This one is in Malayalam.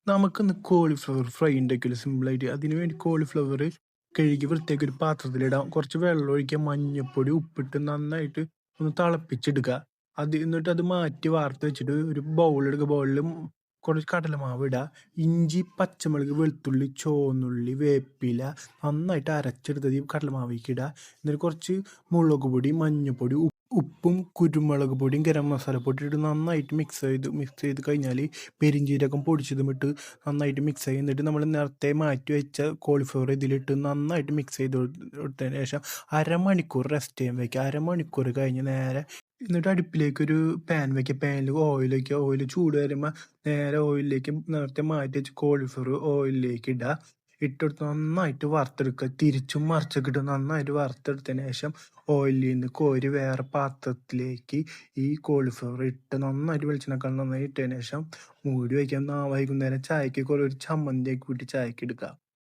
നമുക്കിന്ന് കോളിഫ്ലവർ ഫ്രൈ ഉണ്ടാക്കിയല്ലോ സിമ്പിളായിട്ട്. അതിന് വേണ്ടി കോളിഫ്ലവർ കഴുകി വൃത്തിയാക്കി ഒരു പാത്രത്തിലിടാം. കുറച്ച് വെള്ളം ഒഴിക്കുക, മഞ്ഞപ്പൊടി ഉപ്പിട്ട് നന്നായിട്ട് ഒന്ന് തിളപ്പിച്ചെടുക്കുക. എന്നിട്ട് അത് മാറ്റി വാർത്ത് വെച്ചിട്ട് ഒരു ബൗൾ എടുക്കുക. ബൗളിൽ കുറച്ച് കടലമാവ് ഇടുക, ഇഞ്ചി പച്ചമുളക് വെളുത്തുള്ളി ചുവന്നുള്ളി വേപ്പില നന്നായിട്ട് അരച്ചെടുത്തത് ഈ കടലമാവിലേക്ക് ഇടുക. എന്നിട്ട് കുറച്ച് മുളക് പൊടി മഞ്ഞപ്പൊടി ഉപ്പും കുരുമുളക് പൊടിയും ഗരം മസാലപ്പൊടി ഇട്ട് നന്നായിട്ട് മിക്സ് ചെയ്ത് കഴിഞ്ഞാൽ പെരിഞ്ജീരകം പൊടിച്ചതും ഇട്ട് നന്നായിട്ട് മിക്സ് ചെയ്ത് എന്നിട്ട് നമ്മൾ നേരത്തെ മാറ്റി വെച്ച കോളിഫ്ലവർ ഇതിലിട്ട് നന്നായിട്ട് മിക്സ് ചെയ്ത് കൊടുത്തതിന് ശേഷം അരമണിക്കൂർ റെസ്റ്റ് ചെയ്യാൻ വയ്ക്കുക. അരമണിക്കൂർ കഴിഞ്ഞ് നേരെ എന്നിട്ട് അടുപ്പിലേക്കൊരു പാൻ വയ്ക്കുക. പാനിൽ ഓയിൽ വയ്ക്കുക. ഓയിൽ ചൂട് വരുമ്പോൾ നേരെ ഓയിലിലേക്ക് നേരത്തെ മാറ്റി വെച്ച് കോളിഫ്ലവർ ഓയിലിലേക്ക് ഇടുക. ഇട്ടെടുത്ത് നന്നായിട്ട് വറുത്തെടുക്കുക. തിരിച്ചും മറിച്ചൊക്കെ ഇട്ട് നന്നായിട്ട് വറുത്തെടുത്തതിന് ശേഷം ഓയിലിൽ നിന്ന് കോരി വേറെ പാത്രത്തിലേക്ക് ഈ കോളിഫ്ലവർ ഇട്ട് നന്നായിട്ട് വെളിച്ചെണ്ണ നന്നായി ഇട്ടതിന് ശേഷം മൂടി വയ്ക്കാം. വൈകുന്നേരം ചായക്ക് ഒരു ചമ്മന്തിയൊക്കെ കൂട്ടി ചായക്ക് എടുക്കുക.